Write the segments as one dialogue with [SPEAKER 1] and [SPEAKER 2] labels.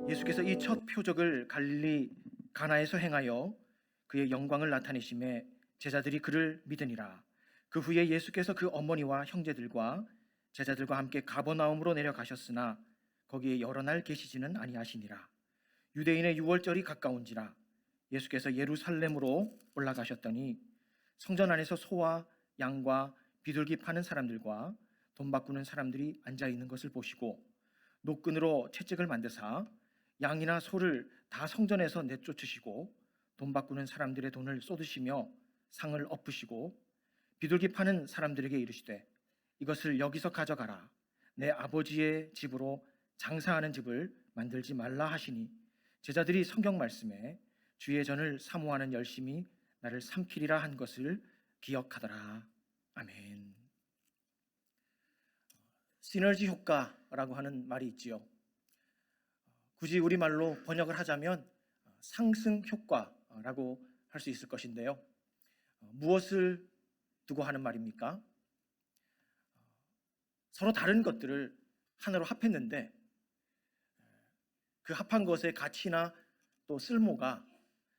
[SPEAKER 1] 예수께서 이 첫 표적을 갈릴리 가나에서 행하여 그의 영광을 나타내심에 제자들이 그를 믿으니라. 그 후에 예수께서 그 어머니와 형제들과 제자들과 함께 가버나움으로 내려가셨으나 거기에 여러 날 계시지는 아니하시니라. 유대인의 유월절이 가까운지라. 예수께서 예루살렘으로 올라가셨더니 성전 안에서 소와 양과 비둘기 파는 사람들과 돈 바꾸는 사람들이 앉아 있는 것을 보시고 노끈으로 채찍을 만드사 양이나 소를 다 성전에서 내쫓으시고 돈 바꾸는 사람들의 돈을 쏟으시며 상을 엎으시고 비둘기 파는 사람들에게 이르시되 이것을 여기서 가져가라. 내 아버지의 집으로 장사하는 집을 만들지 말라 하시니 제자들이 성경 말씀에 주의 전을 사모하는 열심이 나를 삼키리라 한 것을 기억하더라. 아멘. 시너지 효과라고 하는 말이 있지요. 굳이 우리말로 번역을 하자면 상승 효과라고 할 수 있을 것인데요. 무엇을 두고 하는 말입니까? 서로 다른 것들을 하나로 합했는데 그 합한 것의 가치나 또 쓸모가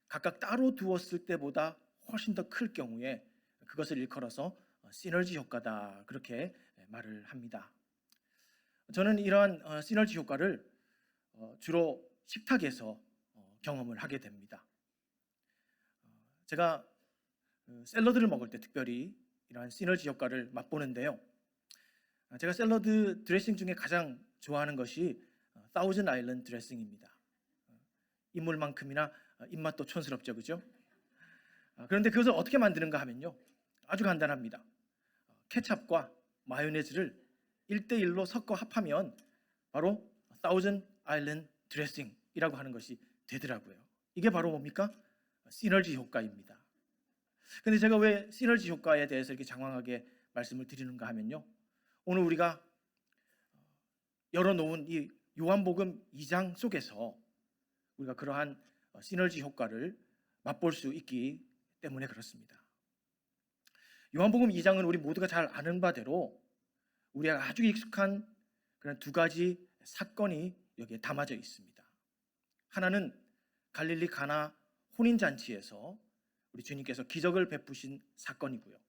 [SPEAKER 1] 각각 따로 두었을 때보다 훨씬 더 클 경우에 그것을 일컬어서 시너지 효과다, 그렇게 말을 합니다. 저는 이러한 시너지 효과를 주로 식탁에서 경험을 하게 됩니다. 제가 샐러드를 먹을 때 특별히 이러한 시너지 효과를 맛보는데요. 제가 샐러드 드레싱 중에 가장 좋아하는 것이 사우즌 아일랜드 드레싱입니다. 인물만큼이나 입맛도 촌스럽죠, 그죠? 그런데 그것을 어떻게 만드는가 하면요, 아주 간단합니다. 케찹과 마요네즈를 1대1로 섞어 합하면 바로 사우즌 아일랜드 드레싱이라고 하는 것이 되더라고요. 이게 바로 뭡니까? 시너지 효과입니다. 근데 제가 왜 시너지 효과에 대해서 이렇게 장황하게 말씀을 드리는가 하면요, 오늘 우리가 열어놓은 이 요한복음 2장 속에서 우리가 그러한 시너지 효과를 맛볼 수 있기 때문에 그렇습니다. 요한복음 2장은 우리 모두가 잘 아는 바대로 우리가 아주 익숙한 그런 두 가지 사건이 여기에 담아져 있습니다. 하나는 갈릴리 가나 혼인잔치에서 우리 주님께서 기적을 베푸신 사건이고요.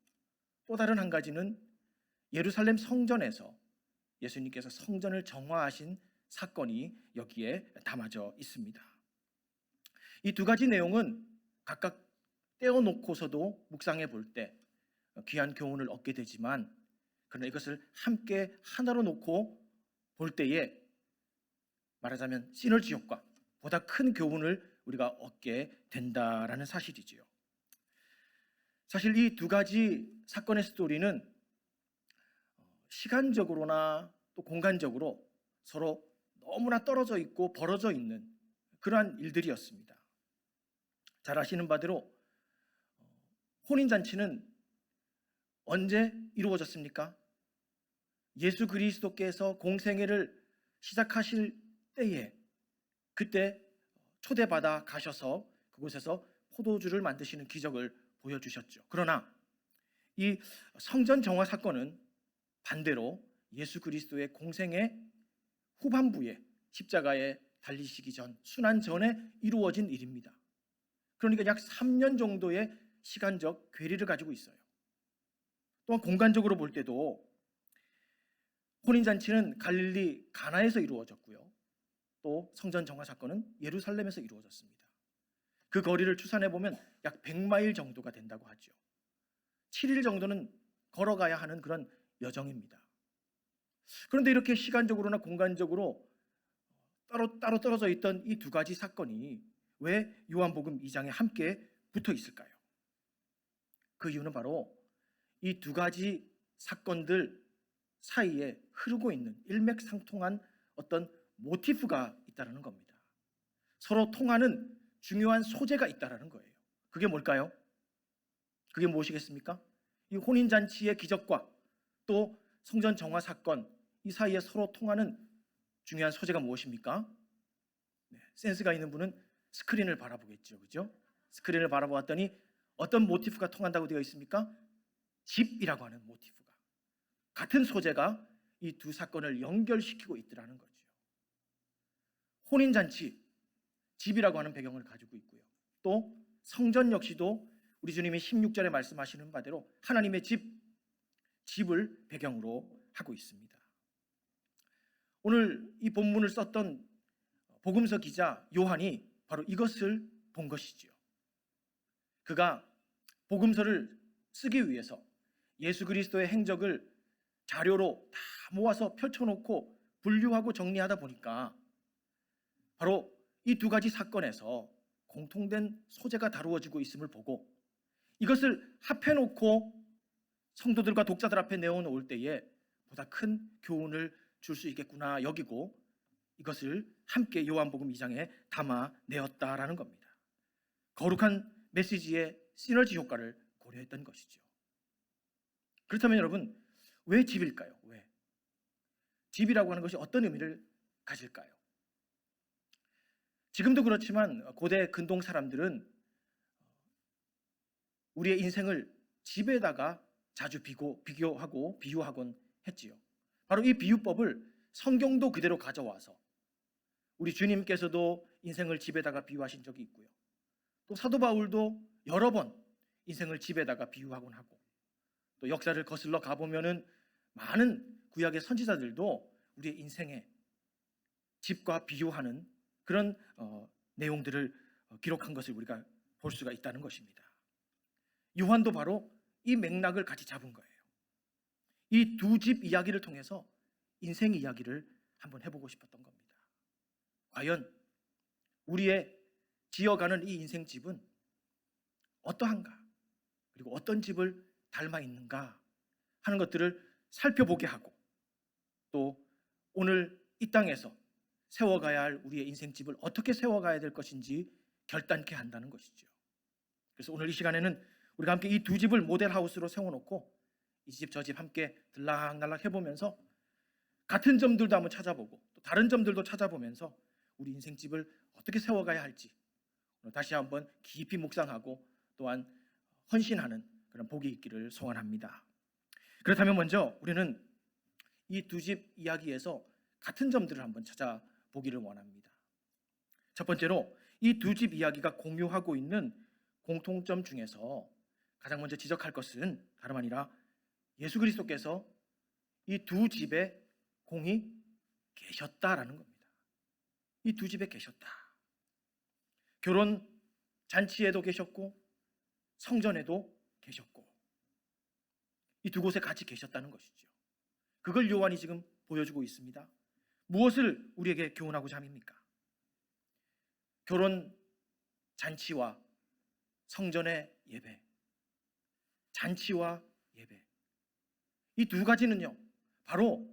[SPEAKER 1] 또 다른 한 가지는 예루살렘 성전에서 예수님께서 성전을 정화하신 사건이 여기에 담아져 있습니다. 이 두 가지 내용은 각각 떼어놓고서도 묵상해 볼 때 귀한 교훈을 얻게 되지만, 그러나 이것을 함께 하나로 놓고 볼 때에 말하자면 시너지 효과, 보다 큰 교훈을 우리가 얻게 된다라는 사실이지요. 사실 이 두 가지 사건의 스토리는 시간적으로나 또 공간적으로 서로 너무나 떨어져 있고 벌어져 있는 그러한 일들이었습니다. 잘 아시는 바대로 혼인잔치는 언제 이루어졌습니까? 예수 그리스도께서 공생애를 시작하실 때에 그때 초대받아 가셔서 그곳에서 포도주를 만드시는 기적을 보여주셨죠. 그러나 이 성전 정화 사건은 반대로 예수 그리스도의 공생애 후반부에 십자가에 달리시기 전, 순환 전에 이루어진 일입니다. 그러니까 약 3년 정도의 시간적 괴리를 가지고 있어요. 또한 공간적으로 볼 때도 혼인잔치는 갈릴리 가나에서 이루어졌고요. 또 성전 정화 사건은 예루살렘에서 이루어졌습니다. 그 거리를 추산해 보면 약 100마일 정도가 된다고 하죠. 7일 정도는 걸어가야 하는 그런 여정입니다. 그런데 이렇게 시간적으로나 공간적으로 따로 떨어져 있던 이 두 가지 사건이 왜 요한복음 2장에 함께 붙어 있을까요? 그 이유는 바로 이 두 가지 사건들 사이에 흐르고 있는 일맥상통한 어떤 모티프가 있다는 겁니다. 서로 통하는 중요한 소재가 있다는 거예요. 그게 뭘까요? 그게 무엇이겠습니까? 이 혼인잔치의 기적과 또 성전 정화 사건, 이 사이에 서로 통하는 중요한 소재가 무엇입니까? 센스가 있는 분은 스크린을 바라보겠죠, 그죠? 스크린을 바라보았더니 어떤 모티프가 통한다고 되어 있습니까? 집이라고 하는 모티프가, 같은 소재가 이 두 사건을 연결시키고 있더라는 거죠. 혼인잔치, 집이라고 하는 배경을 가지고 있고요. 또 성전 역시도 우리 주님이 16절에 말씀하시는 바대로 하나님의 집을 배경으로 하고 있습니다. 오늘 이 본문을 썼던 복음서 기자 요한이 바로 이것을 본 것이지요. 그가 복음서를 쓰기 위해서 예수 그리스도의 행적을 자료로 다 모아서 펼쳐놓고 분류하고 정리하다 보니까 바로 이 두 가지 사건에서 공통된 소재가 다루어지고 있음을 보고 이것을 합해놓고 성도들과 독자들 앞에 내어놓을 때에 보다 큰 교훈을 줄 수 있겠구나 여기고 이것을 함께 요한복음 2장에 담아내었다라는 겁니다. 거룩한 메시지의 시너지 효과를 고려했던 것이죠. 그렇다면 여러분, 왜 집일까요? 왜? 집이라고 하는 것이 어떤 의미를 가질까요? 지금도 그렇지만 고대 근동 사람들은 우리의 인생을 집에다가 자주 비교하고 비유하곤 했지요. 바로 이 비유법을 성경도 그대로 가져와서 우리 주님께서도 인생을 집에다가 비유하신 적이 있고요. 또 사도 바울도 여러 번 인생을 집에다가 비유하곤 하고 또 역사를 거슬러 가보면은 많은 구약의 선지자들도 우리의 인생에 집과 비유하는 그런 내용들을 기록한 것을 우리가 볼 수가 있다는 것입니다. 요한도 바로 이 맥락을 같이 잡은 거예요. 이 두 집 이야기를 통해서 인생 이야기를 한번 해보고 싶었던 겁니다. 과연 우리의 지어가는 이 인생집은 어떠한가? 그리고 어떤 집을 닮아 있는가 하는 것들을 살펴보게 하고 또 오늘 이 땅에서 세워가야 할 우리의 인생집을 어떻게 세워가야 될 것인지 결단케 한다는 것이죠. 그래서 오늘 이 시간에는 우리가 함께 이 두 집을 모델하우스로 세워놓고 이 집 저 집 함께 들락날락 해보면서 같은 점들도 한번 찾아보고 또 다른 점들도 찾아보면서 우리 인생집을 어떻게 세워가야 할지 다시 한번 깊이 묵상하고 또한 헌신하는 그런 복이 있기를 소원합니다. 그렇다면 먼저 우리는 이 두 집 이야기에서 같은 점들을 한번 찾아보기를 원합니다. 첫 번째로 이 두 집 이야기가 공유하고 있는 공통점 중에서 가장 먼저 지적할 것은 다름 아니라 예수 그리스도께서 이 두 집에 공히 계셨다라는 겁니다. 이 두 집에 계셨다. 결혼 잔치에도 계셨고 성전에도 계셨고 이 두 곳에 같이 계셨다는 것이죠. 그걸 요한이 지금 보여주고 있습니다. 무엇을 우리에게 교훈하고자 함입니까? 결혼 잔치와 성전의 예배, 잔치와 예배, 이 두 가지는요 바로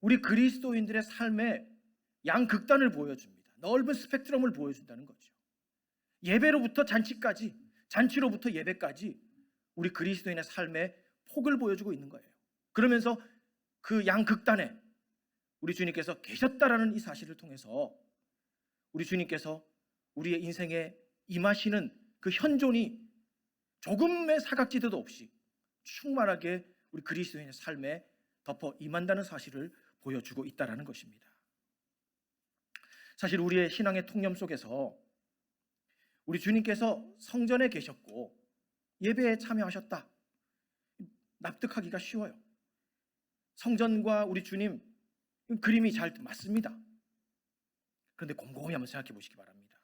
[SPEAKER 1] 우리 그리스도인들의 삶의 양극단을 보여줍니다. 넓은 스펙트럼을 보여준다는 거죠. 예배로부터 잔치까지, 잔치로부터 예배까지 우리 그리스도인의 삶의 폭을 보여주고 있는 거예요. 그러면서 그 양극단에 우리 주님께서 계셨다라는 이 사실을 통해서 우리 주님께서 우리의 인생에 임하시는 그 현존이 조금의 사각지대도 없이 충만하게 우리 그리스도인의 삶에 덮어 임한다는 사실을 보여주고 있다는 것입니다. 사실 우리의 신앙의 통념 속에서 우리 주님께서 성전에 계셨고 예배에 참여하셨다, 납득하기가 쉬워요. 성전과 우리 주님 그림이 잘 맞습니다. 그런데 곰곰이 한번 생각해 보시기 바랍니다.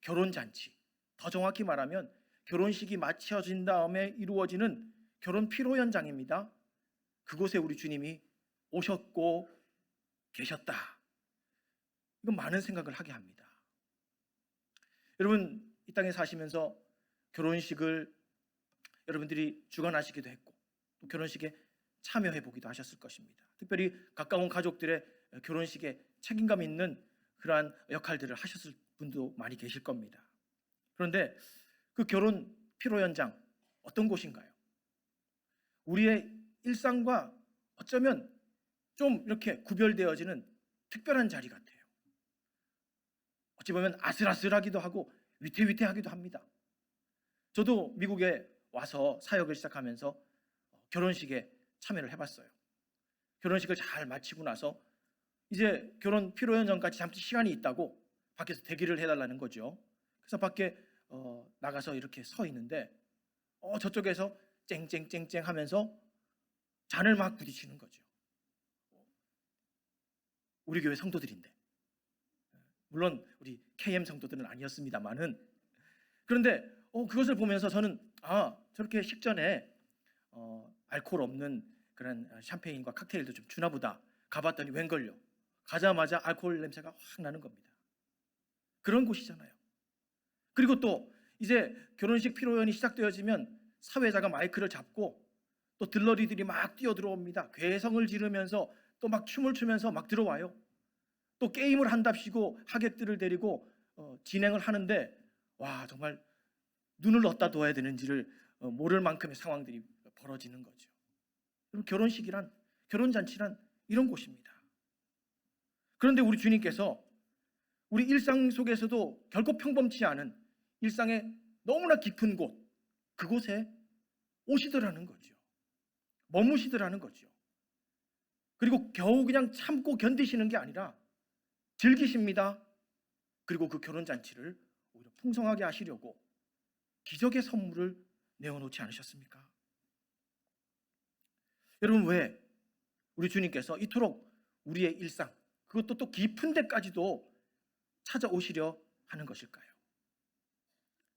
[SPEAKER 1] 결혼잔치, 더 정확히 말하면 결혼식이 마쳐진 다음에 이루어지는 결혼 피로 현장입니다. 그곳에 우리 주님이 오셨고 계셨다. 이건 많은 생각을 하게 합니다. 여러분 이 땅에 사시면서 결혼식을 여러분들이 주관하시기도 했고 또 결혼식에 참여해 보기도 하셨을 것입니다. 특별히 가까운 가족들의 결혼식에 책임감 있는 그러한 역할들을 하셨을 분도 많이 계실 겁니다. 그런데 그 결혼 피로 현장 어떤 곳인가요? 우리의 일상과 어쩌면 좀 이렇게 구별되어지는 특별한 자리 같아요. 어찌 보면 아슬아슬하기도 하고 위태위태하기도 합니다. 저도 미국에 와서 사역을 시작하면서 결혼식에 참여를 해봤어요. 결혼식을 잘 마치고 나서 이제 결혼 피로연 전까지 잠시 시간이 있다고 밖에서 대기를 해달라는 거죠. 그래서 밖에 나가서 이렇게 서 있는데 저쪽에서 쨍쨍쨍쨍 하면서 잔을 막 부딪히는 거죠. 우리 교회 성도들인데, 물론 우리 KM 성도들은 아니었습니다만은, 그런데 그것을 보면서 저는 저렇게 식전에 알코올 없는 그런 샴페인과 칵테일도 좀 주나 보다 가봤더니 웬걸요, 가자마자 알코올 냄새가 확 나는 겁니다. 그런 곳이잖아요. 그리고 또 이제 결혼식 피로연이 시작되어지면 사회자가 마이크를 잡고 또 들러리들이 막 뛰어 들어옵니다. 괴성을 지르면서 또 막 춤을 추면서 막 들어와요. 또 게임을 한답시고 하객들을 데리고 진행을 하는데, 와, 정말 눈을 어디다 둬야 되는지를 모를 만큼의 상황들이 벌어지는 거죠. 결혼식이란, 결혼잔치란 이런 곳입니다. 그런데 우리 주님께서 우리 일상 속에서도 결코 평범치 않은 일상의 너무나 깊은 곳, 그곳에 오시더라는 거죠. 머무시더라는 거죠. 그리고 겨우 그냥 참고 견디시는 게 아니라 즐기십니다. 그리고 그 결혼잔치를 오히려 풍성하게 하시려고 기적의 선물을 내어놓지 않으셨습니까? 여러분, 왜 우리 주님께서 이토록 우리의 일상, 그것도 또 깊은 데까지도 찾아오시려 하는 것일까요?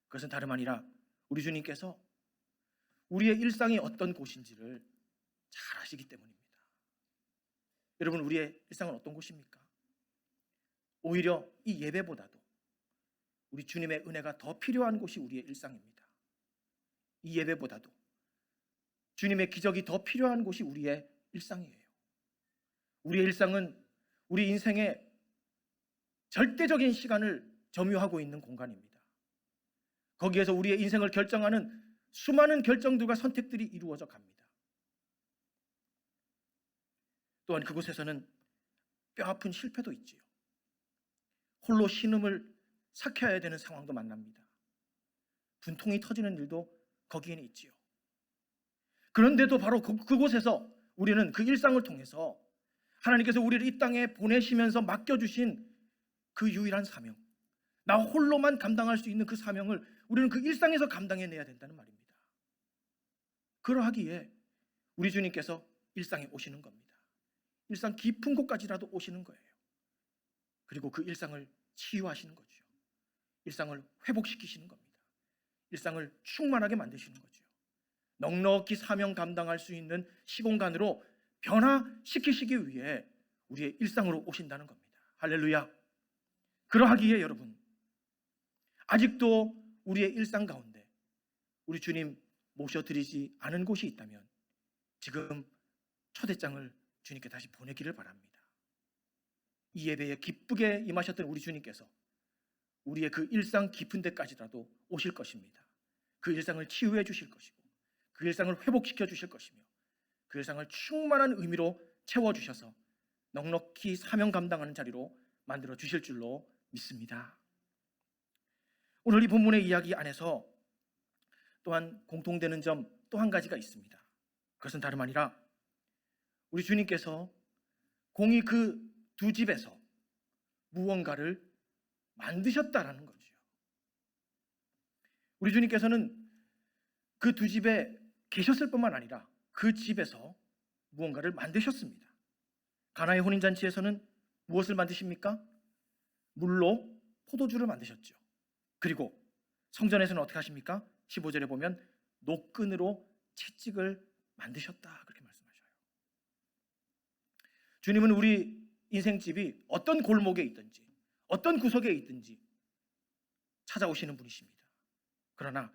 [SPEAKER 1] 그것은 다름 아니라 우리 주님께서 우리의 일상이 어떤 곳인지를 잘 아시기 때문입니다. 여러분, 우리의 일상은 어떤 곳입니까? 오히려 이 예배보다도 우리 주님의 은혜가 더 필요한 곳이 우리의 일상입니다. 이 예배보다도 주님의 기적이 더 필요한 곳이 우리의 일상이에요. 우리의 일상은 우리 인생의 절대적인 시간을 점유하고 있는 공간입니다. 거기에서 우리의 인생을 결정하는 수많은 결정들과 선택들이 이루어져 갑니다. 또한 그곳에서는 뼈아픈 실패도 있지요. 홀로 신음을 삭혀야 되는 상황도 만납니다. 분통이 터지는 일도 거기에는 있지요. 그런데도 바로 그곳에서 우리는 그 일상을 통해서 하나님께서 우리를 이 땅에 보내시면서 맡겨주신 그 유일한 사명, 나 홀로만 감당할 수 있는 그 사명을 우리는 그 일상에서 감당해내야 된다는 말입니다. 그러하기에 우리 주님께서 일상에 오시는 겁니다. 일상 깊은 곳까지라도 오시는 거예요. 그리고 그 일상을 치유하시는 거죠. 일상을 회복시키시는 겁니다. 일상을 충만하게 만드시는 거죠. 넉넉히 사명 감당할 수 있는 시공간으로 변화시키시기 위해 우리의 일상으로 오신다는 겁니다. 할렐루야. 그러하기에 여러분, 아직도 우리의 일상 가운데 우리 주님 모셔드리지 않은 곳이 있다면 지금 초대장을 주님께 다시 보내기를 바랍니다. 이 예배에 기쁘게 임하셨던 우리 주님께서 우리의 그 일상 깊은 데까지라도 오실 것입니다. 그 일상을 치유해 주실 것이고 그 일상을 회복시켜 주실 것이며 그 일상을 충만한 의미로 채워주셔서 넉넉히 사명 감당하는 자리로 만들어 주실 줄로 믿습니다. 오늘 이 본문의 이야기 안에서 또한 공통되는 점 또 한 가지가 있습니다. 그것은 다름 아니라 우리 주님께서 공이 그 두 집에서 무언가를 만드셨다라는 거죠. 우리 주님께서는 그 두 집에 계셨을 뿐만 아니라 그 집에서 무언가를 만드셨습니다. 가나의 혼인잔치에서는 무엇을 만드십니까? 물로 포도주를 만드셨죠. 그리고 성전에서는 어떻게 하십니까? 15절에 보면 노끈으로 채찍을 만드셨다, 그렇게 말씀하셔요. 주님은 우리 인생집이 어떤 골목에 있든지 어떤 구석에 있든지 찾아오시는 분이십니다. 그러나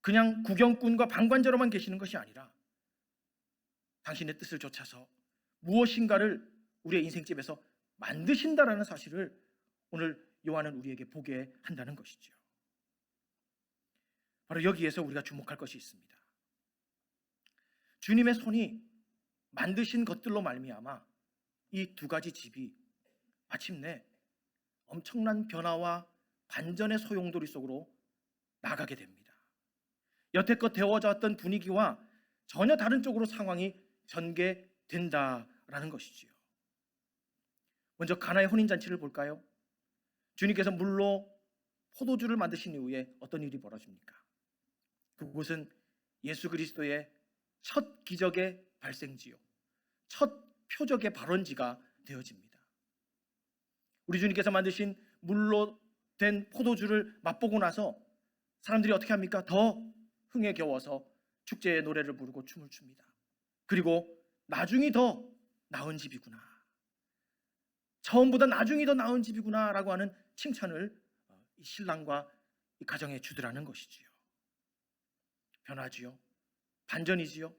[SPEAKER 1] 그냥 구경꾼과 방관자로만 계시는 것이 아니라 당신의 뜻을 좇아서 무엇인가를 우리의 인생집에서 만드신다라는 사실을 오늘 요한은 우리에게 보게 한다는 것이죠. 바로 여기에서 우리가 주목할 것이 있습니다. 주님의 손이 만드신 것들로 말미암아 이 두 가지 집이 마침내 엄청난 변화와 반전의 소용돌이 속으로 나가게 됩니다. 여태껏 되어져 왔던 분위기와 전혀 다른 쪽으로 상황이 전개된다라는 것이지요. 먼저 가나의 혼인잔치를 볼까요? 주님께서 물로 포도주를 만드신 이후에 어떤 일이 벌어집니까? 그곳은 예수 그리스도의 첫 기적의 발생지요, 첫 표적의 발원지가 되어집니다. 우리 주님께서 만드신 물로 된 포도주를 맛보고 나서 사람들이 어떻게 합니까? 더 흥에 겨워서 축제의 노래를 부르고 춤을 춥니다. 그리고 나중이 더 나은 집이구나, 처음보다 나중이 더 나은 집이구나 라고 하는 칭찬을 이 신랑과 이 가정에 주더라는 것이지요. 변화지요, 반전이지요.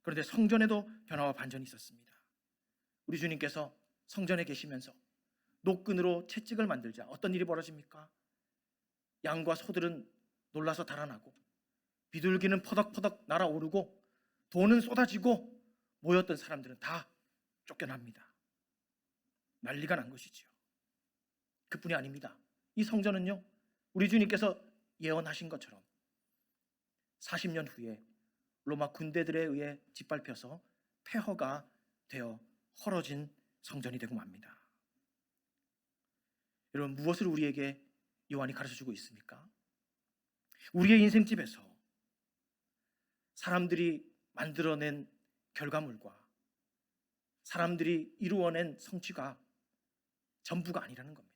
[SPEAKER 1] 그런데 성전에도 변화와 반전이 있었습니다. 우리 주님께서 성전에 계시면서 노끈으로 채찍을 만들자 어떤 일이 벌어집니까? 양과 소들은 놀라서 달아나고 비둘기는 퍼덕퍼덕 날아오르고 돈은 쏟아지고 모였던 사람들은 다 쫓겨납니다. 난리가 난 것이지요. 그뿐이 아닙니다. 이 성전은요, 우리 주님께서 예언하신 것처럼 40년 후에 로마 군대들에 의해 짓밟혀서 폐허가 되어 헐어진 성전이 되고 맙니다. 여러분, 무엇을 우리에게 요한이 가르쳐주고 있습니까? 우리의 인생집에서 사람들이 만들어낸 결과물과 사람들이 이루어낸 성취가 전부가 아니라는 겁니다.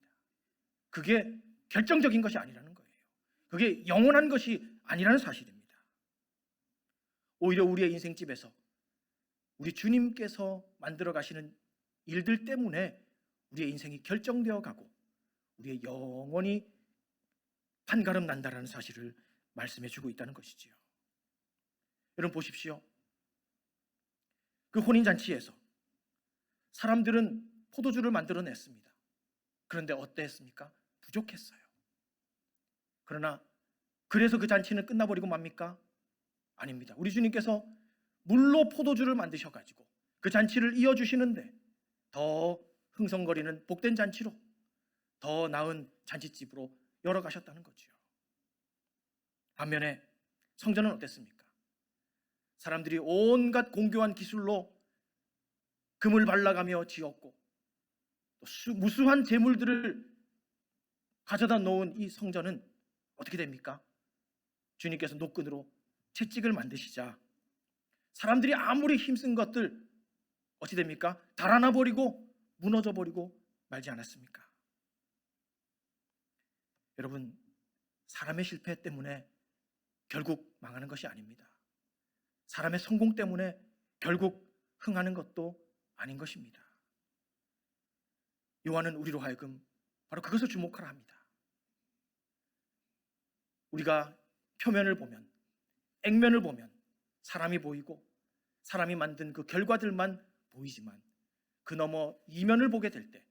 [SPEAKER 1] 그게 결정적인 것이 아니라는 거예요. 그게 영원한 것이 아니라는 사실입니다. 오히려 우리의 인생집에서 우리 주님께서 만들어 가시는 일들 때문에 우리의 인생이 결정되어 가고 우리의 영원히 판가름 난다라는 사실을 말씀해 주고 있다는 것이지요. 여러분 보십시오. 그 혼인잔치에서 사람들은 포도주를 만들어냈습니다. 그런데 어땠습니까? 부족했어요. 그러나 그래서 그 잔치는 끝나버리고 맙니까? 아닙니다. 우리 주님께서 물로 포도주를 만드셔가지고 그 잔치를 이어주시는데 더 흥성거리는 복된 잔치로, 더 나은 잔치집으로 열어가셨다는 거죠. 반면에 성전은 어땠습니까? 사람들이 온갖 공교한 기술로 금을 발라가며 지었고 무수한 재물들을 가져다 놓은 이 성전은 어떻게 됩니까? 주님께서 노끈으로 채찍을 만드시자 사람들이 아무리 힘쓴 것들 어찌 됩니까? 달아나 버리고 무너져 버리고 말지 않았습니까? 여러분, 사람의 실패 때문에 결국 망하는 것이 아닙니다. 사람의 성공 때문에 결국 흥하는 것도 아닌 것입니다. 요한은 우리로 하여금 바로 그것을 주목하라 합니다. 우리가 표면을 보면, 액면을 보면 사람이 보이고 사람이 만든 그 결과들만 보이지만 그 너머 이면을 보게 될 때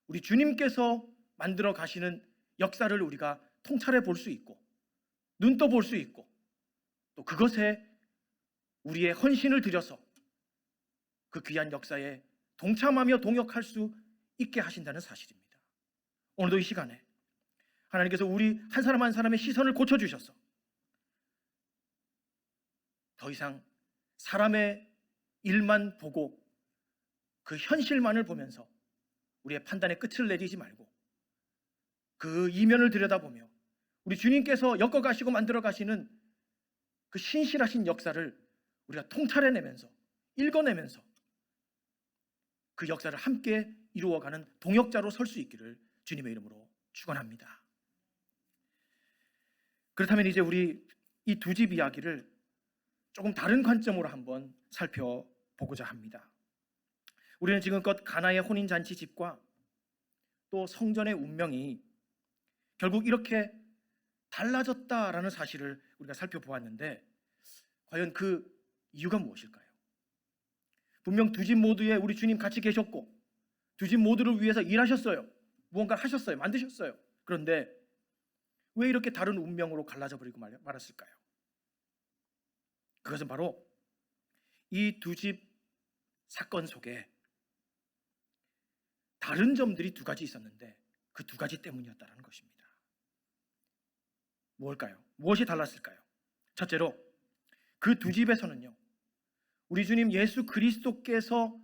[SPEAKER 1] 우리 주님께서 만들어 가시는 역사를 우리가 통찰해 볼 수 있고 눈떠 볼 수 있고 또 그것에 우리의 헌신을 들여서 그 귀한 역사에 동참하며 동역할 수 있게 하신다는 사실입니다. 오늘도 이 시간에 하나님께서 우리 한 사람 한 사람의 시선을 고쳐주셔서 더 이상 사람의 일만 보고 그 현실만을 보면서 우리의 판단의 끝을 내리지 말고 그 이면을 들여다보며 우리 주님께서 엮어가시고 만들어가시는 그 신실하신 역사를 우리가 통찰해내면서 읽어내면서 그 역사를 함께 이루어가는 동역자로 설 수 있기를 주님의 이름으로 축원합니다. 그렇다면 이제 우리 이 두 집 이야기를 조금 다른 관점으로 한번 살펴보고자 합니다. 우리는 지금껏 가나의 혼인잔치 집과 또 성전의 운명이 결국 이렇게 달라졌다라는 사실을 우리가 살펴보았는데 과연 그 이유가 무엇일까요? 분명 두 집 모두에 우리 주님 같이 계셨고 두 집 모두를 위해서 일하셨어요. 무언가를 하셨어요. 만드셨어요. 그런데 왜 이렇게 다른 운명으로 갈라져 버리고 말았을까요? 그것은 바로 이 두 집 사건 속에 다른 점들이 두 가지 있었는데 그 두 가지 때문이었다는 것입니다. 무엇일까요? 무엇이 달랐을까요? 첫째로 그 두 집에서는요, 우리 주님 예수 그리스도께서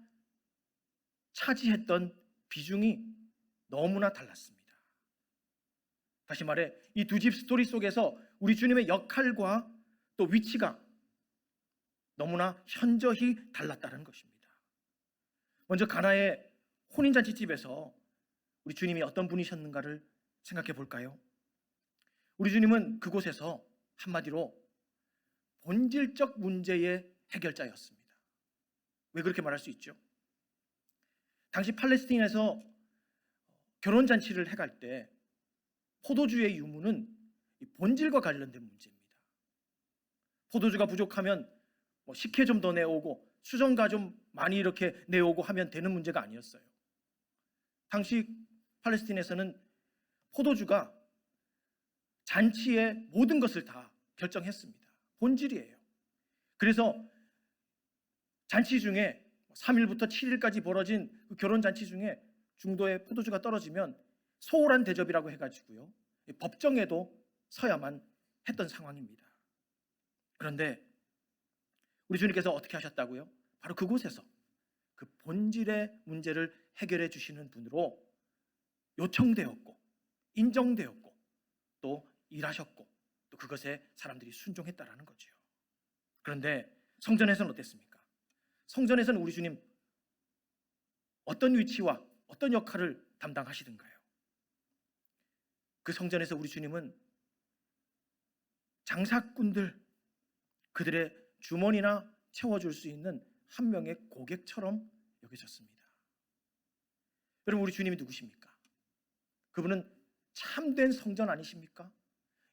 [SPEAKER 1] 차지했던 비중이 너무나 달랐습니다. 다시 말해 이 두 집 스토리 속에서 우리 주님의 역할과 또 위치가 너무나 현저히 달랐다는 것입니다. 먼저 가나의 혼인잔치집에서 우리 주님이 어떤 분이셨는가를 생각해 볼까요? 우리 주님은 그곳에서 한마디로 본질적 문제의 해결자였습니다. 왜 그렇게 말할 수 있죠? 당시 팔레스틴에서 결혼잔치를 해갈 때 포도주의 유무는 본질과 관련된 문제입니다. 포도주가 부족하면 식혜 좀 더 내오고 수정가 좀 많이 이렇게 내오고 하면 되는 문제가 아니었어요. 당시 팔레스틴에서는 포도주가 잔치의 모든 것을 다 결정했습니다. 본질이에요. 그래서 잔치 중에 3일부터 7일까지 벌어진 그 결혼잔치 중에 중도에 포도주가 떨어지면 소홀한 대접이라고 해가지고요, 법정에도 서야만 했던 상황입니다. 그런데 우리 주님께서 어떻게 하셨다고요? 바로 그곳에서 그 본질의 문제를 해결해 주시는 분으로 요청되었고 인정되었고 또 일하셨고 또 그것에 사람들이 순종했다라는 거죠. 그런데 성전에서는 어땠습니까? 성전에서는 우리 주님 어떤 위치와 어떤 역할을 담당하시던가요? 그 성전에서 우리 주님은 장사꾼들, 그들의 주머니나 채워줄 수 있는 한 명의 고객처럼 여겨졌습니다. 여러분, 우리 주님이 누구십니까? 그분은 참된 성전 아니십니까?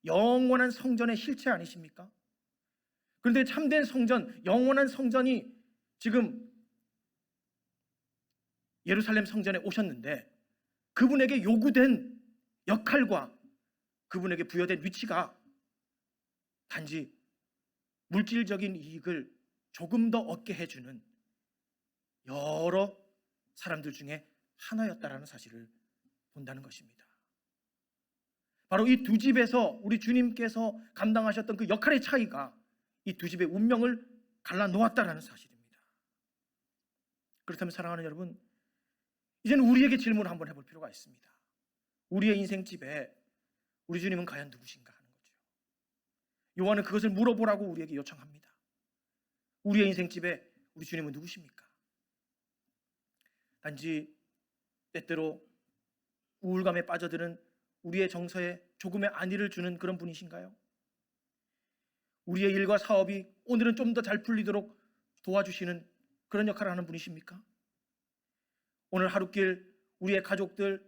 [SPEAKER 1] 영원한 성전의 실체 아니십니까? 그런데 참된 성전, 영원한 성전이 지금 예루살렘 성전에 오셨는데 그분에게 요구된 역할과 그분에게 부여된 위치가 단지 물질적인 이익을 조금 더 얻게 해주는 여러 사람들 중에 하나였다라는 사실을 본다는 것입니다. 바로 이 두 집에서 우리 주님께서 감당하셨던 그 역할의 차이가 이 두 집의 운명을 갈라놓았다라는 사실입니다. 그렇다면 사랑하는 여러분, 이제는 우리에게 질문을 한번 해볼 필요가 있습니다. 우리의 인생집에 우리 주님은 과연 누구신가 하는 거죠. 요한은 그것을 물어보라고 우리에게 요청합니다. 우리의 인생집에 우리 주님은 누구십니까? 단지 때때로 우울감에 빠져드는 우리의 정서에 조금의 안위를 주는 그런 분이신가요? 우리의 일과 사업이 오늘은 좀 더 잘 풀리도록 도와주시는 그런 역할을 하는 분이십니까? 오늘 하루길 우리의 가족들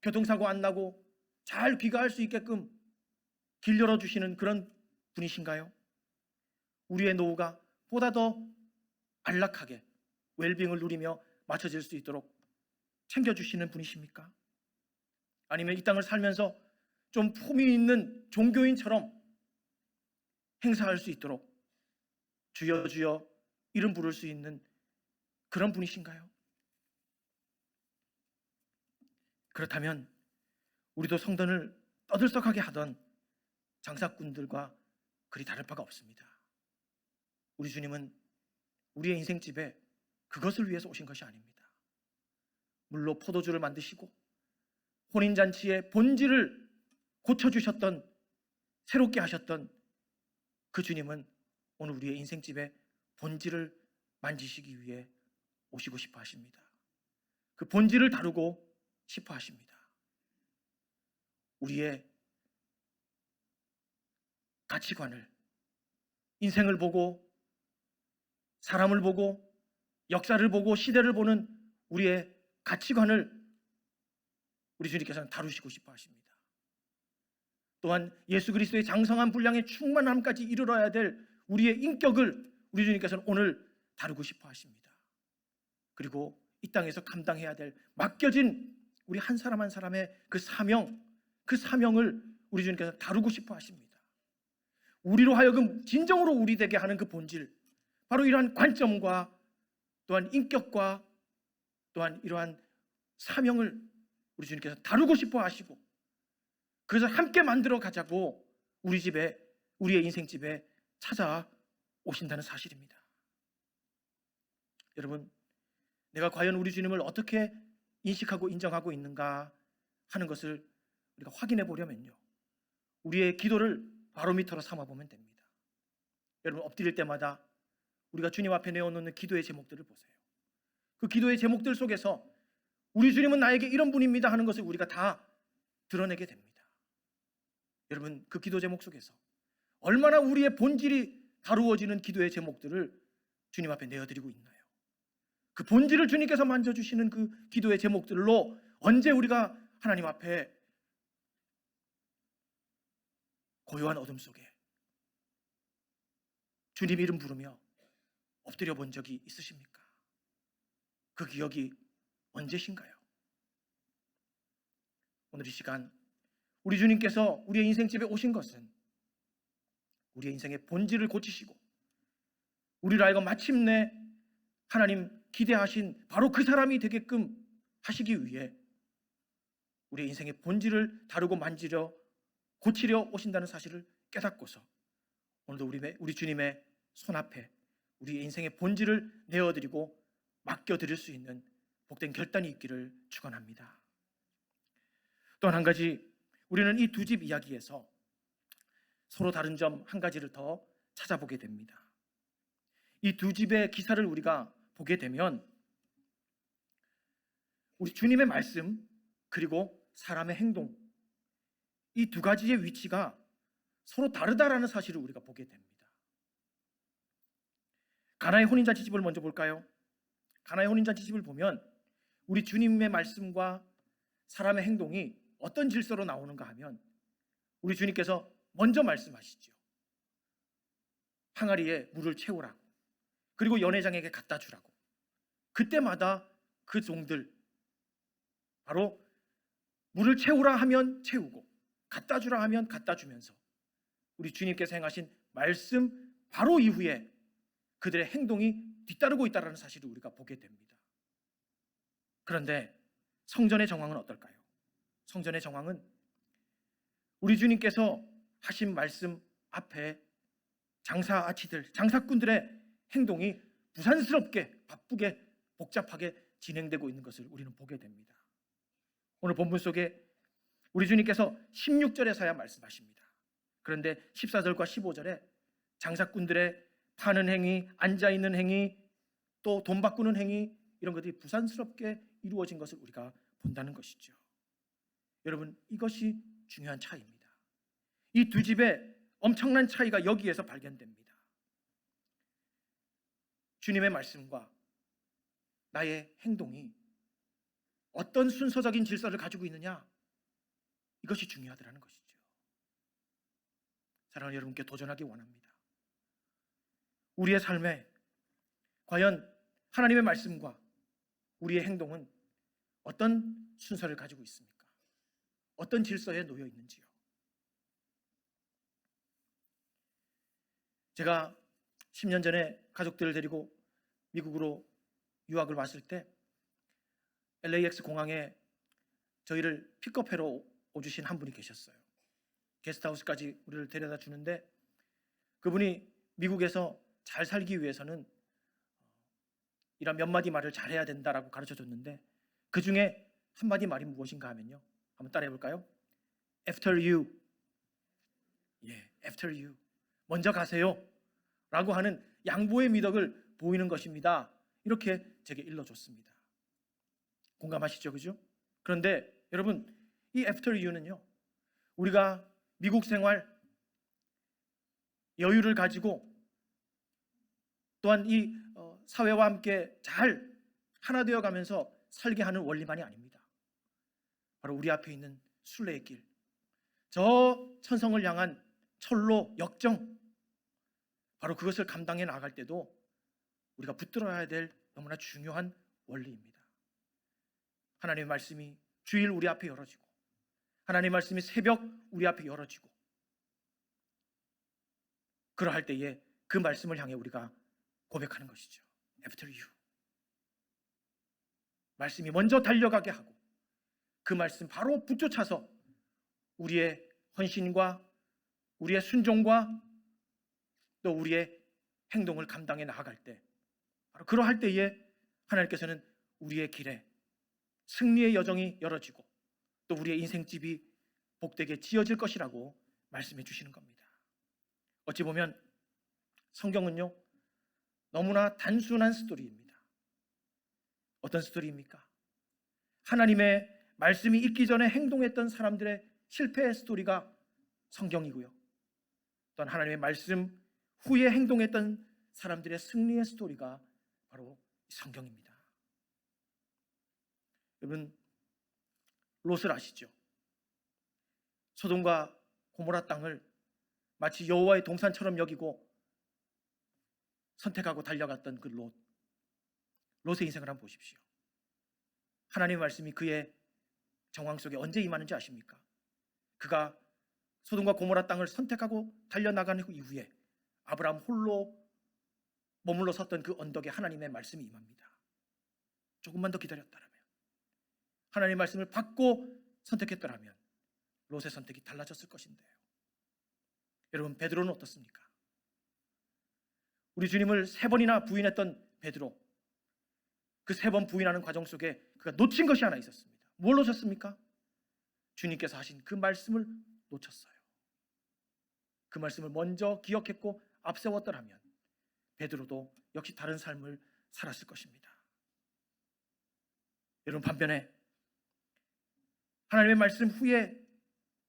[SPEAKER 1] 교통사고 안 나고 잘 귀가할 수 있게끔 길 열어주시는 그런 분이신가요? 우리의 노후가 보다 더 안락하게 웰빙을 누리며 맞춰질 수 있도록 챙겨주시는 분이십니까? 아니면 이 땅을 살면서 좀 품위 있는 종교인처럼 행사할 수 있도록 주여 주여 이름 부를 수 있는 그런 분이신가요? 그렇다면 우리도 성전을 떠들썩하게 하던 장사꾼들과 그리 다를 바가 없습니다. 우리 주님은 우리의 인생집에 그것을 위해서 오신 것이 아닙니다. 물로 포도주를 만드시고 혼인잔치의 본질을 고쳐주셨던, 새롭게 하셨던 그 주님은 오늘 우리의 인생집의 본질을 만지시기 위해 오시고 싶어 하십니다. 그 본질을 다루고 싶어 하십니다. 우리의 가치관을, 인생을 보고 사람을 보고 역사를 보고 시대를 보는 우리의 가치관을 우리 주님께서는 다루시고 싶어 하십니다. 또한 예수 그리스도의 장성한 분량의 충만함까지 이르러야 될 우리의 인격을 우리 주님께서는 오늘 다루고 싶어 하십니다. 그리고 이 땅에서 감당해야 될 맡겨진 우리 한 사람 한 사람의 그 사명을 우리 주님께서 다루고 싶어 하십니다. 우리로 하여금 진정으로 우리 되게 하는 그 본질, 바로 이러한 관점과 또한 인격과 또한 이러한 사명을 우리 주님께서 다루고 싶어 하시고, 그래서 함께 만들어 가자고 우리 집에, 우리의 인생집에 찾아오신다는 사실입니다. 여러분, 내가 과연 우리 주님을 어떻게 인식하고 인정하고 있는가 하는 것을 우리가 확인해 보려면요, 우리의 기도를 바로미터로 삼아 보면 됩니다. 여러분, 엎드릴 때마다 우리가 주님 앞에 내어놓는 기도의 제목들을 보세요. 그 기도의 제목들 속에서 우리 주님은 나에게 이런 분입니다 하는 것을 우리가 다 드러내게 됩니다. 여러분, 그 기도 제목 속에서 얼마나 우리의 본질이 다루어지는 기도의 제목들을 주님 앞에 내어드리고 있나요? 그 본질을 주님께서 만져주시는 그 기도의 제목들로 언제 우리가 하나님 앞에 고요한 어둠 속에 주님 이름 부르며 엎드려 본 적이 있으십니까? 그 기억이 언제신가요? 오늘 이 시간 우리 주님께서 우리의 인생집에 오신 것은 우리의 인생의 본질을 고치시고 우리를 알고 마침내 하나님 기대하신 바로 그 사람이 되게끔 하시기 위해 우리의 인생의 본질을 다루고 만지려 고치려 오신다는 사실을 깨닫고서 오늘도 우리 주님의 손앞에 우리의 인생의 본질을 내어드리고 맡겨드릴 수 있는 복된 결단이 있기를 축원합니다. 또한 한 가지, 우리는 이 두 집 이야기에서 서로 다른 점 한 가지를 더 찾아보게 됩니다. 이 두 집의 기사를 우리가 보게 되면 우리 주님의 말씀 그리고 사람의 행동, 이 두 가지의 위치가 서로 다르다라는 사실을 우리가 보게 됩니다. 가나의 혼인잔치 집을 먼저 볼까요? 가나의 혼인잔치 집을 보면 우리 주님의 말씀과 사람의 행동이 어떤 질서로 나오는가 하면 우리 주님께서 먼저 말씀하시죠. 항아리에 물을 채우라고, 그리고 연회장에게 갖다 주라고. 그때마다 그 종들 바로 물을 채우라 하면 채우고 갖다 주라 하면 갖다 주면서 우리 주님께서 행하신 말씀 바로 이후에 그들의 행동이 뒤따르고 있다는 사실을 우리가 보게 됩니다. 그런데 성전의 정황은 어떨까요? 성전의 정황은 우리 주님께서 하신 말씀 앞에 장사아치들, 장사꾼들의 행동이 부산스럽게, 바쁘게, 복잡하게 진행되고 있는 것을 우리는 보게 됩니다. 오늘 본문 속에 우리 주님께서 16절에서야 말씀하십니다. 그런데 14절과 15절에 장사꾼들의 파는 행위, 앉아있는 행위, 또 돈 바꾸는 행위, 이런 것들이 부산스럽게 이루어진 것을 우리가 본다는 것이죠. 여러분, 이것이 중요한 차이입니다. 이 두 집의 엄청난 차이가 여기에서 발견됩니다. 주님의 말씀과 나의 행동이 어떤 순서적인 질서를 가지고 있느냐, 이것이 중요하다는 것이죠. 사랑하는 여러분께 도전하기 원합니다. 우리의 삶에 과연 하나님의 말씀과 우리의 행동은 어떤 순서를 가지고 있습니까? 어떤 질서에 놓여 있는지요? 제가 10년 전에 가족들을 데리고 미국으로 유학을 왔을 때 LAX 공항에 저희를 픽업해러 오주신 한 분이 계셨어요. 게스트하우스까지 우리를 데려다 주는데 그분이 미국에서 잘 살기 위해서는 이런 몇 마디 말을 잘해야 된다라고 가르쳐 줬는데 그 중에 한 마디 말이 무엇인가 하면요, 한번 따라해 볼까요? After you. 예, after you. 먼저 가세요 라고 하는 양보의 미덕을 보이는 것입니다. 이렇게 제게 일러줬습니다. 공감하시죠? 그죠? 그런데 여러분, 이 after you는요, 우리가 미국 생활 여유를 가지고 또한 이 사회와 함께 잘 하나 되어 가면서 살게 하는 원리만이 아닙니다. 바로 우리 앞에 있는 순례의 길, 저 천성을 향한 철로 역정, 바로 그것을 감당해 나갈 때도 우리가 붙들어야 될 너무나 중요한 원리입니다. 하나님의 말씀이 주일 우리 앞에 열어지고 하나님의 말씀이 새벽 우리 앞에 열어지고 그러할 때에 그 말씀을 향해 우리가 고백하는 것이죠. After you. 말씀이 먼저 달려가게 하고 그 말씀 바로 붙쫓아서 우리의 헌신과 우리의 순종과 또 우리의 행동을 감당해 나아갈 때, 바로 그러할 때에 하나님께서는 우리의 길에 승리의 여정이 열어지고 또 우리의 인생집이 복되게 지어질 것이라고 말씀해 주시는 겁니다. 어찌 보면 성경은요, 너무나 단순한 스토리입니다. 어떤 스토리입니까? 하나님의 말씀이 있기 전에 행동했던 사람들의 실패의 스토리가 성경이고요, 또한 하나님의 말씀 후에 행동했던 사람들의 승리의 스토리가 바로 성경입니다. 여러분, 롯을 아시죠? 소돔과 고모라 땅을 마치 여호와의 동산처럼 여기고 선택하고 달려갔던 그 롯의 인생을 한번 보십시오. 하나님의 말씀이 그의 정황 속에 언제 임하는지 아십니까? 그가 소돔과 고모라 땅을 선택하고 달려나가는 이후에 아브라함 홀로 머물러 섰던 그 언덕에 하나님의 말씀이 임합니다. 조금만 더 기다렸다면, 하나님의 말씀을 받고 선택했더라면 롯의 선택이 달라졌을 것인데요. 여러분, 베드로는 어떻습니까? 우리 주님을 3번이나 부인했던 베드로, 그 3번 부인하는 과정 속에 그가 놓친 것이 하나 있었습니다. 뭘 놓쳤습니까? 주님께서 하신 그 말씀을 놓쳤어요. 그 말씀을 먼저 기억했고 앞세웠더라면 베드로도 역시 다른 삶을 살았을 것입니다. 여러분, 반면에 하나님의 말씀 후에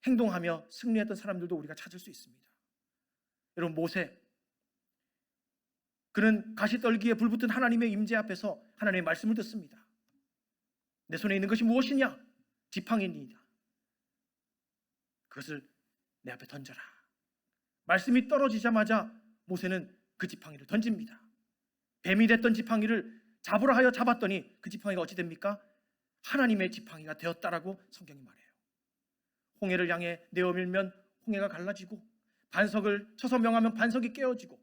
[SPEAKER 1] 행동하며 승리했던 사람들도 우리가 찾을 수 있습니다. 여러분, 모세, 그는 가시떨기에 불붙은 하나님의 임재 앞에서 하나님의 말씀을 듣습니다. 내 손에 있는 것이 무엇이냐? 지팡이니이다. 그것을 내 앞에 던져라. 말씀이 떨어지자마자 모세는 그 지팡이를 던집니다. 뱀이 됐던 지팡이를 잡으라 하여 잡았더니 그 지팡이가 어찌 됩니까? 하나님의 지팡이가 되었다라고 성경이 말해요. 홍해를 향해 내어밀면 홍해가 갈라지고, 반석을 쳐서 명하면 반석이 깨어지고,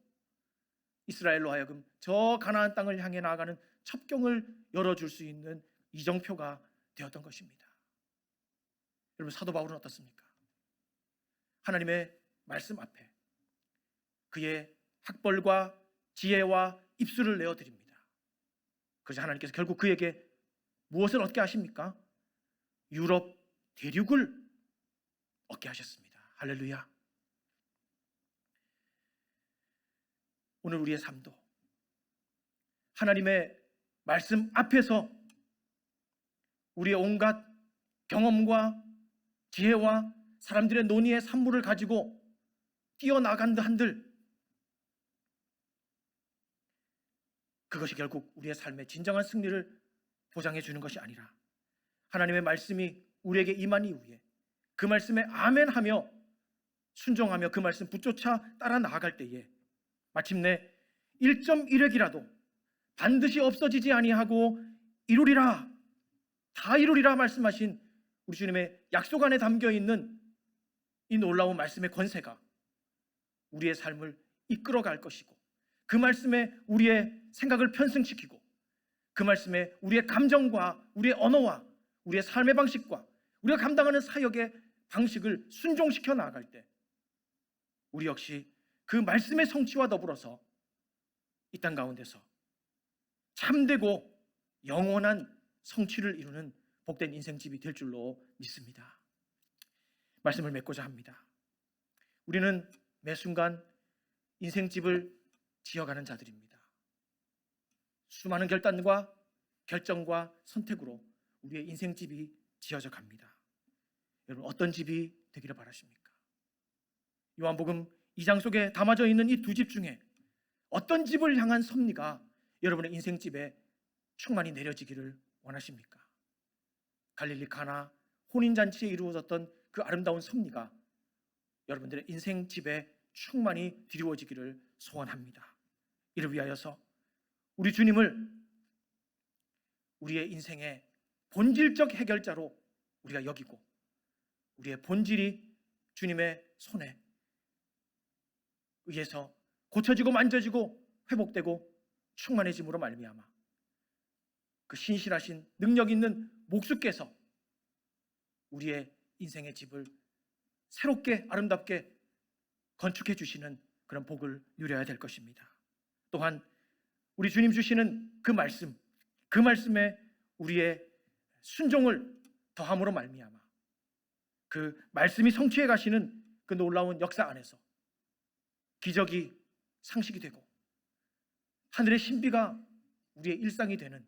[SPEAKER 1] 이스라엘로 하여금 저 가나안 땅을 향해 나아가는 첩경을 열어줄 수 있는 이정표가 되었던 것입니다. 여러분, 사도 바울은 어떻습니까? 하나님의 말씀 앞에 그의 학벌과 지혜와 입술을 내어드립니다. 그래서 하나님께서 결국 그에게 무엇을 얻게 하십니까? 유럽 대륙을 얻게 하셨습니다. 할렐루야. 오늘 우리의 삶도 하나님의 말씀 앞에서 우리의 온갖 경험과 지혜와 사람들의 논의의 산물을 가지고 뛰어나간다 한들 그것이 결국 우리의 삶의 진정한 승리를 보장해 주는 것이 아니라, 하나님의 말씀이 우리에게 임한 이후에 그 말씀에 아멘하며 순종하며 그 말씀 붙쫓아 따라 나아갈 때에 마침내 1.1획이라도 반드시 없어지지 아니하고 이루리라, 다 이루리라 말씀하신 우리 주님의 약속 안에 담겨 있는 이 놀라운 말씀의 권세가 우리의 삶을 이끌어갈 것이고, 그 말씀에 우리의 생각을 편승시키고, 그 말씀에 우리의 감정과 우리의 언어와 우리의 삶의 방식과 우리가 감당하는 사역의 방식을 순종시켜 나아갈 때 우리 역시 그 말씀의 성취와 더불어서 이 땅 가운데서 참되고 영원한 성취를 이루는 복된 인생집이 될 줄로 믿습니다. 말씀을 맺고자 합니다. 우리는 매 순간 인생집을 지어가는 자들입니다. 수많은 결단과 결정과 선택으로 우리의 인생집이 지어져 갑니다. 여러분, 어떤 집이 되기를 바라십니까? 요한복음 2장 속에 담아져 있는 이 2집 중에 어떤 집을 향한 섭리가 여러분의 인생집에 충만히 내려지기를 원하십니까? 갈릴리 가나 혼인잔치에 이루어졌던 그 아름다운 섭리가 여러분들의 인생집에 충만히 드리워지기를 소원합니다. 이를 위하여서 우리 주님을 우리의 인생의 본질적 해결자로 우리가 여기고, 우리의 본질이 주님의 손에 의해서 고쳐지고 만져지고 회복되고 충만해짐으로 말미암아 그 신실하신 능력 있는 목수께서 우리의 인생의 집을 새롭게 아름답게 건축해 주시는 그런 복을 누려야 될 것입니다. 또한 우리 주님 주시는 그 말씀, 그 말씀에 우리의 순종을 더함으로 말미암아 그 말씀이 성취해 가시는 그 놀라운 역사 안에서 기적이 상식이 되고 하늘의 신비가 우리의 일상이 되는,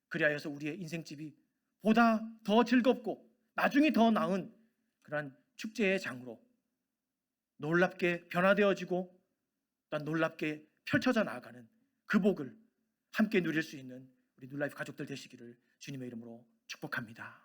[SPEAKER 1] 그리하여서 우리의 인생집이 보다 더 즐겁고 나중에 더 나은 그러한 축제의 장으로 놀랍게 변화되어지고 또한 놀랍게 펼쳐져 나아가는 그 복을 함께 누릴 수 있는 우리 뉴라이프 가족들 되시기를 주님의 이름으로 축복합니다.